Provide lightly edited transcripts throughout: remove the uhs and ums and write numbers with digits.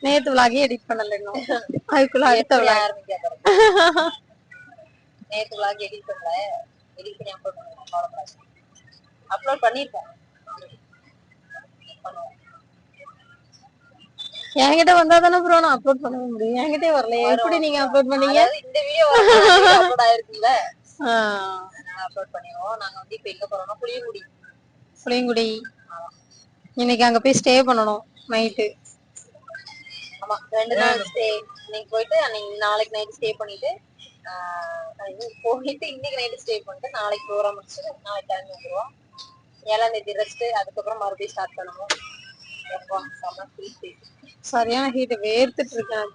நேத்து vlog edit பண்ணல இன்னும். அதுக்குள்ள அடுத்த vlog ஆரம்பிக்க நேத்து vlog எடிட் பண்ணல. எடிட் பண்ணி அப்லோட் பண்ணிருக்கேன். என்கிட்ட வந்தா தானே ப்ரோ நான் அப்லோட் பண்ண முடியும். என்கிட்டே வரல. எப்படி நீங்க அப்லோட் பண்ணீங்க? இந்த வீடியோ அப்லோட் ஆயிருக்குல்ல. நான் அப்லோட் பண்ணிடுவோம். நாங்க வந்து இப்ப எங்க போறோம்னா புளியங்குடி. இன்னைக்கு அங்க போய் ஸ்டே பண்ணனும் நைட்டு. ஆமா 2 நாள் ஸ்டே. இன்னைக்கு போயிட்டு நாளைக்கு நைட் ஸ்டே பண்ணிட்டு இன்னைக்கு நைட் ஸ்டே பண்ணிட்டு நாளைக்கு ப்ரோகிராம் முடிச்சுட்டு நாளைக்கு கிளம்பி வந்துருவோம். 7ஆம் தேதி ரெஸ்ட். அதுக்கப்புறம் மறுபடியும் ஸ்டார்ட் பண்ணுவோம். சரியான ஹீட் வேர்த்துட்டு இருக்கேன்.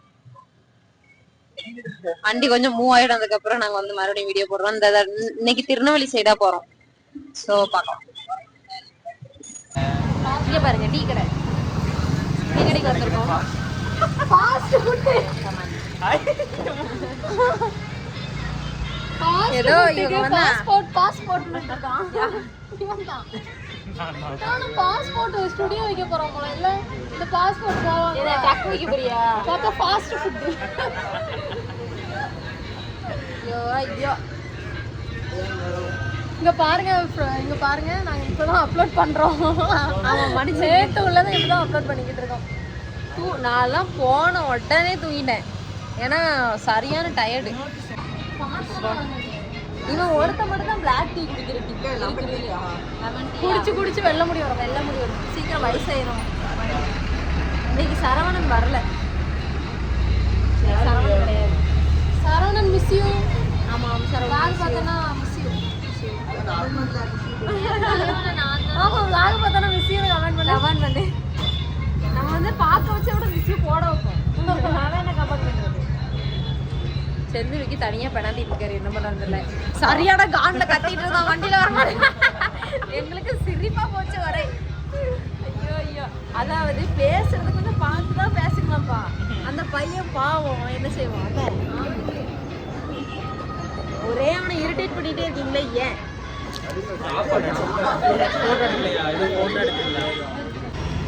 வண்டி கொஞ்சம் மூவ் ஆயிடும். அதுக்கப்புறம் நாங்க வந்து மறுபடியும் வீடியோ போடுறோம். இன்னைக்கு திருநெல்வேலி சைடா போறோம். சோ பாக்கலாம். இங்க பாருங்க டீ கடை. டீ கடைக்கு வந்திருக்கோம். Fast food. ஏதோ இவங்க வந்து பாஸ்போர்ட் இருக்கான். இவன் தான். நானும் பாஸ்போர்ட் ஸ்டுடியோ வைக்க போறோம் போல. இல்ல இந்த பாஸ்போர்ட் போவாங்க. இத டக் வைக்க போறியா? பார்த்தா ஃபாஸ்ட் ஃபுட். ஐயோ இங்க பாருங்க நாங்க இப்பதான் அப்லோட் பண்றோம். ஆமா மணி நேத்து உள்ளதை இப்பதான் அப்லோட் பண்ணிக்கிட்டு இருக்கோம். நான்லாம் போன உடனே தூங்கிட்டேன். ஏன்னா சரியான டயர்டு. இன்னும் ஒருத்த மட்டும் தான் பிளாக் டீ குடிக்கிற. குடிச்சு வெள்ள முடி வரும். சீக்கிரம் வயசாயிரும். இன்னைக்கு சரவணன் வரல. சரவணன் கிடையாது. Saravanan miss you. ஆமா vlog பார்த்தனா மிஸ் யூ. ஆமா vlog பார்த்தனா மிஸ் யூ கமெண்ட் பண்ணு. நம்ம வந்து பார்க்க வச்ச விட மிஸ் யூ போட வைப்போம். நான் என்ன கமெண்ட் பண்றது? செந்திலுக்கு தனியா பெனால்ட்டி இருக்காரு. என்ன பண்றதுல சரியான காண்ல கத்திட்டு இருந்தான். வண்டியில வர எங்களுக்கு சிரிப்பா போச்சு வரே. ஐயோ அதாவது பேசுறது கொஞ்சம் பார்த்துதான் பேசிக்கலாம்ப்பா. அந்த பையன் பாவம் என்ன செய்வான்? ஒரே அவனை இரிட்டேட் பண்ணிட்டே இருக்கீங்களே ஏன்?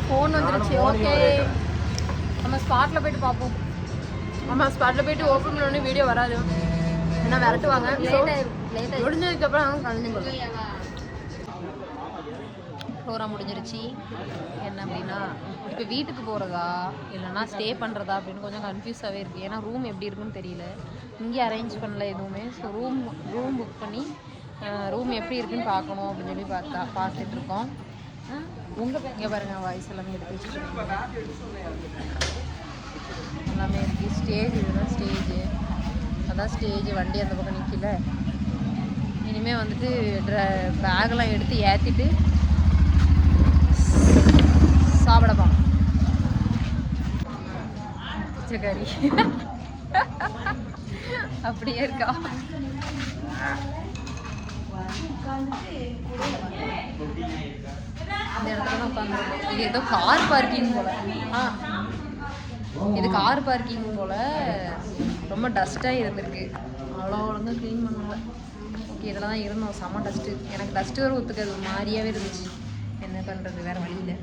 ஃபோன் வந்துருச்சு. ஓகே நம்ம ஸ்பாட்ல போயிட்டு பார்ப்போம். ஆமா ஸ்பாட்ல போயிட்டு ஓப்பன் பண்ண வீடியோ வராது. ஏன்னா விரட்டுவாங்க. லேட் முடிஞ்சதுக்கு அப்புறம் கலந்து ப்ரோக்ராம் முடிஞ்சிருச்சு. என்ன அப்படின்னா இப்போ வீட்டுக்கு போகிறதா இல்லைன்னா ஸ்டே பண்ணுறதா அப்படின்னு கொஞ்சம் கன்ஃபியூஸாகவே இருக்குது. ஏன்னா ரூம் எப்படி இருக்குன்னு தெரியல. இங்கே அரேஞ்ச் பண்ணல எதுவுமே. ஸோ ரூம் புக் பண்ணி ரூம் எப்படி இருக்குன்னு பார்க்கணும் அப்படின்னு சொல்லி பார்த்துட்டு இருக்கோம். இங்கே பாருங்கள் வாய்ஸ் எல்லாமே எடுத்து வச்சுருக்கோம். எல்லாமே இருக்குது. ஸ்டேஜ் இதுதான் ஸ்டேஜு. அதான் ஸ்டேஜ். வண்டி அந்த பக்கம் நிற்கல. இனிமேல் வந்துட்டு பேக்கெல்லாம் எடுத்து ஏற்றிட்டு சாப்பிடப்பா. பிச்சைக்காரி அப்படியே இருக்கா. இந்த இடத்துல தான் உட்காந்துருக்கோம். இது ஏதோ கார் பார்க்கிங் போல. இது கார் பார்க்கிங் போல. ரொம்ப டஸ்ட்டாக இருந்திருக்கு. அவ்வளோ ஒழுங்காக க்ளீன் பண்ணல. ஓகே இதில் தான் இருந்தோம். செம்ம டஸ்ட்டு. எனக்கு டஸ்ட்டு வர ஒத்துக்காது. மாதிரியாகவே இருந்துச்சு. என்ன பண்ணுறது வேறு வழியில்.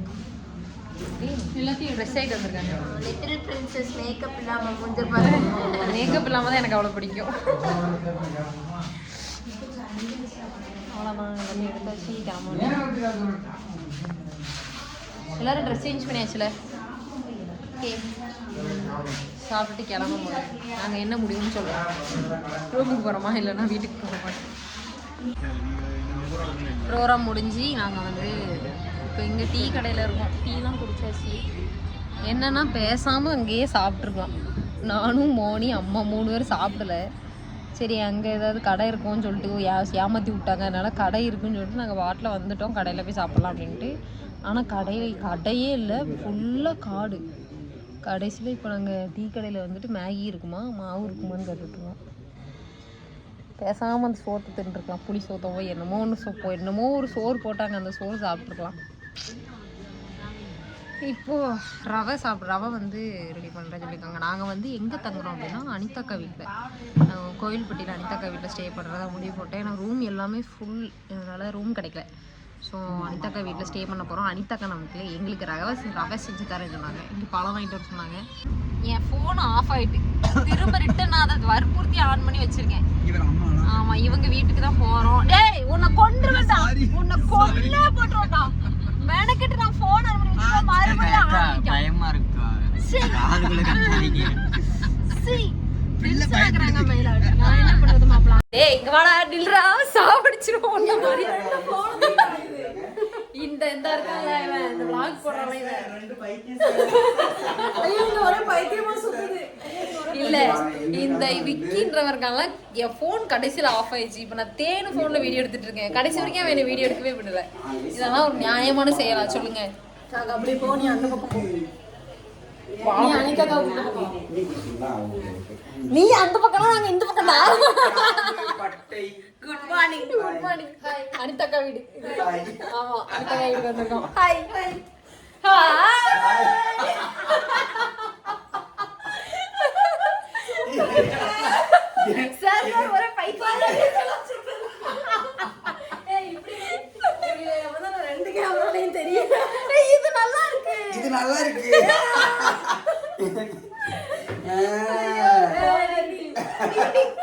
எல்லாத்தையும் ட்ரெஸ் ஆகிட்டு வந்திருக்காங்க. லிட்டில் பிரின்சஸ் மேக்கப் இல்லாமல் கொஞ்சம் மேக்கப் இல்லாமல் தான் எனக்கு அவ்வளோ பிடிக்கும். அவ்வளோதான் எல்லாமே எடுத்தாச்சு. கிளம்பணும். எல்லோரும் ட்ரெஸ் சேஞ்ச் பண்ணியாச்சுல. ஓகே சாப்பிட்டுட்டு கிளம்ப போகிறோம். நாங்கள் என்ன முடியும்னு சொல்கிறோம். ரூமுக்கு போகிறோமா இல்லைன்னா வீட்டுக்கு போகிறோமா? ப்ரோக்ராம் முடிஞ்சு நாங்கள் வந்து இப்போ இங்கே டீ கடையில் இருக்கோம். டீலாம் குடிச்சாச்சு. என்னென்னா பேசாமல் அங்கேயே சாப்பிட்ருக்கலாம். நானும் மோனி அம்மா 3 பேர் சாப்பிடல. சரி அங்கே ஏதாவது கடை இருக்கும்னு சொல்லிட்டு ஏமாற்றி விட்டாங்க. அதனால் கடை இருக்குன்னு சொல்லிட்டு நாங்கள் வாட்டில் வந்துட்டோம். கடையில் போய் சாப்பிட்லாம் அப்படின்ட்டு. ஆனால் கடையே இல்லை. ஃபுல்லாக காடு. கடைசியில் இப்போ நாங்கள் டீ கடையில் வந்துட்டு மேகி இருக்குமா மாவு இருக்குமான்னு கேட்டுட்ருக்கோம். பேசாமல் அந்த சோத்தை தின்றுருக்கலாம். புளி சோத்தவோ என்னமோ ஒரு சோறு போட்டாங்க. அந்த சோறு சாப்பிட்ருக்கலாம். இப்போது ரவை வந்து ரெடி பண்ணுறேன்னு சொல்லியிருக்காங்க. நாங்கள் வந்து எங்கே தங்குறோம் அப்படின்னா அனிதாக்கா வீட்டில், கோயில்பட்டியில் அனிதாக்கா வீட்டில் ஸ்டே பண்ணுறதா முடிவு போட்டேன். ஏன்னா ரூம் எல்லாமே ஃபுல். அதனால் ரூம் கிடைக்கல. ஸோ அனிதாக்கா வீட்டில் ஸ்டே பண்ண போகிறோம். அனிதாக்கா எங்களுக்கு ரவை செஞ்சு தரேன்னு சொன்னாங்க. இங்கே பழம் வாங்கிட்டு வர சொன்னாங்க. என் ஃபோன் ஆஃப் ஆகிட்டு திரும்ப ரிட்டன் நான் அதை வற்புறுத்தி ஆன் பண்ணி வச்சுருக்கேன். ஆமாம், இவங்க வீட்டுக்கு தான் போகிறோம். டேய் உன்னை கொண்டு வேண்டாம், உன்னை கொல்ல போட்டுருவேன்டா. மெனக்கிட்டு நான் ஃபோன் ஆன் பண்ணி வச்சுருக்கேன். மறுபடியும் பயமா இருக்கா? நான் என்ன பண்றது மாப்பிள? டேய் இங்க வாடா, நில்றா, சாவடிச்சிருவோம் ஒண்ணு மாதிரி. இந்த இருக்காங்க இவன், இந்த vlog போடுறவன் இவன். ரெண்டு பைத்தியம். ஐயோ இந்த ஒரே பைத்தியமா சுத்துது. இல்ல இந்த விக்கின்றவர்கால என் ஃபோன் கடைசியில ஆஃப் ஆயிடுச்சு. இப்போ நான் தேனு ஃபோன்ல வீடியோ எடுத்துட்டு இருக்கேன். கடைசி வரைக்கும் அவன் வீடியோ எடுக்கவே விடல. இதெல்லாம் ஒரு நியாயமான செயலா சொல்லுங்க? அப்படி போ, நீ அந்த பக்கம் போ. நீ அந்த பக்கம், நாங்க இந்த பக்கம். Good morning. Good morning. Hi, அனிதாக்கா வீடு. ஆமா, அனிதாக்கா வீட்டுக்கு வந்திருக்கோம். ஹாய் ஹாய் சார் ஒரு பைத்தியம். ரெண்டு கேமராலையும் தெரியும். இது நல்லா இருக்கு, இது நல்லா இருக்கு.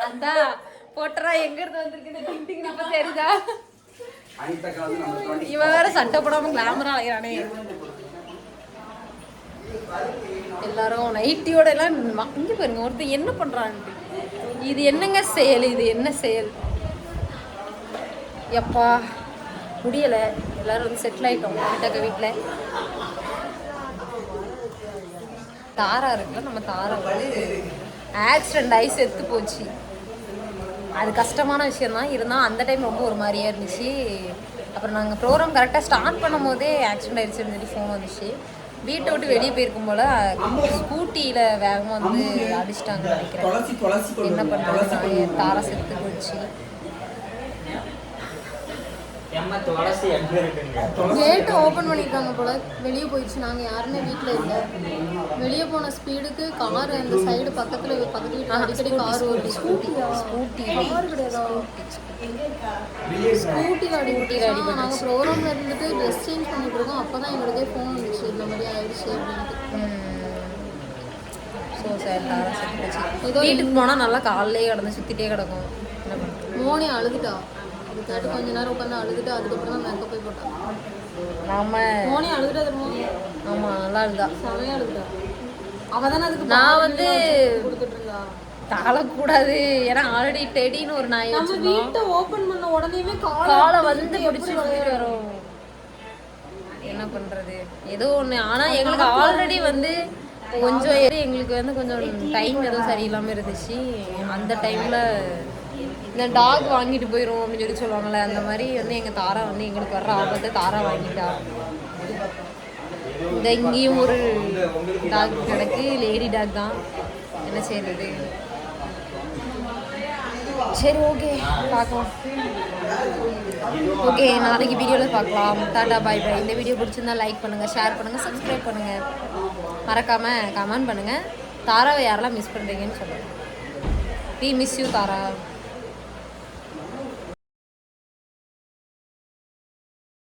அந்த போட்டரா எங்க இருந்து வந்திருக்கு டிங் நம்ம தெரியுதா? இவன் வேற சட்டை போடாம கிளாமரா அலையறானே. எல்லாரும் நைட்டியோட எல்லாம் இங்க பாருங்க, ஒருத்தர் என்ன பண்றான்ட்டு. இது என்னங்க செயல்? இது என்ன செயல்? எப்பா முடியல. எல்லாரும் வந்து செட்டில் ஆயிட்டோம் அனிதாக்கா வீட்டுல. தாரா இருக்குல்ல, நம்ம தாரா வந்து ஆக்சிடென்ட் ஆகி செத்து போச்சு. அது கஷ்டமான விஷயம் தான். இருந்தால் அந்த டைம் ரொம்ப ஒரு மாதிரியாக இருந்துச்சு. அப்புறம் நாங்கள் ப்ரோக்ராம் கரெக்டாக ஸ்டார்ட் பண்ணும் போதே ஆக்சிடென்ட் ஆகிடுச்சுன்னு சொல்லி ஃபோன் வந்துச்சு. வீட்டை விட்டு வெளியே போயிருக்கும் போல் ஸ்கூட்டியில் வேகமாக வந்து அடிச்சிட்டாங்க நினைக்கிறேன். என்ன பண்ணுறது, தாரா செத்து போச்சு. கேட்டு ஓப்பன் பண்ணியிருக்காங்க போல, வெளியே போயிடுச்சு. நாங்கள் யாருமே வீட்டில் இல்லை. வெளியே போன ஸ்பீடுக்கு கார் அந்த சைடு பக்கத்து வீட்டில் அடிக்கடி கார் ஓடி கார் கிடையாது, ஸ்கூட்டியில் அடிப்பட்டு. நாங்கள் ப்ரோக்ராமில் இருந்துட்டு ட்ரெஸ் சேஞ்ச் பண்ணிட்டு இருக்கோம். அப்போ தான் எங்களுக்கே ஃபோன் வந்துச்சு, இந்த மாதிரி ஆயிடுச்சு அப்படின்ட்டு. ஸோ சார் தாரா செத்து போச்சு. வீட்டுக்கு போனால் நல்லா காலையிலே கிடந்து சுற்றிட்டே கிடக்கும். என்ன பண்ணுறது? மோனி அழுதுட்டா. அதுக்காட்டி கொஞ்ச நேரம் உட்காந்து அழுதுட்டு அதுக்கப்புறம் தான் மேக்கப் போய் போட்டான். நாம மோனி அழுதுட்டு அது மோனி. ஆமா நல்லா அழுதா, செமையா அழுதுட்டா. அவ தானே அதுக்கு நான் வந்து கொடுத்துட்டு இருந்தா. தாளக்கூடாது, ஏன்னா ஆல்ரெடி டெடின்னு ஒரு நாய் நம்ம வீட்டை ஓப்பன் பண்ண உடனேவே காலை வந்து பிடிச்சி வரும். என்ன பண்றது, ஏதோ ஒன்று. ஆனால் எங்களுக்கு ஆல்ரெடி வந்து கொஞ்சம் எங்களுக்கு வந்து கொஞ்சம் டைம் எதுவும் சரியில்லாமல் இருந்துச்சு. அந்த டைமில் இந்த டாக் வாங்கிட்டு போயிடும் அப்படின்னு சொல்லி சொல்லுவாங்கள்ல, அந்த மாதிரி வந்து எங்கள் தாரா வந்து எங்களுக்கு வர்ற ஆபத்தை தாரா வாங்கிட்டா. இந்த இங்கேயும் ஒரு டாக் கிடக்கு, லேடி டாக் தான். என்ன செய்யறது? சரி ஓகே பார்க்கலாம். ஓகே நாளைக்கு வீடியோவில் பார்க்கலாம். டாடா பாய் பாய். இந்த வீடியோ பிடிச்சிருந்தா லைக் பண்ணுங்கள், ஷேர் பண்ணுங்கள், சப்ஸ்கிரைப் பண்ணுங்கள், மறக்காமல் கமெண்ட் பண்ணுங்கள். தாராவை யாரெல்லாம் மிஸ் பண்ணுறீங்கன்னு சொல்லுங்கள். We miss you Tara.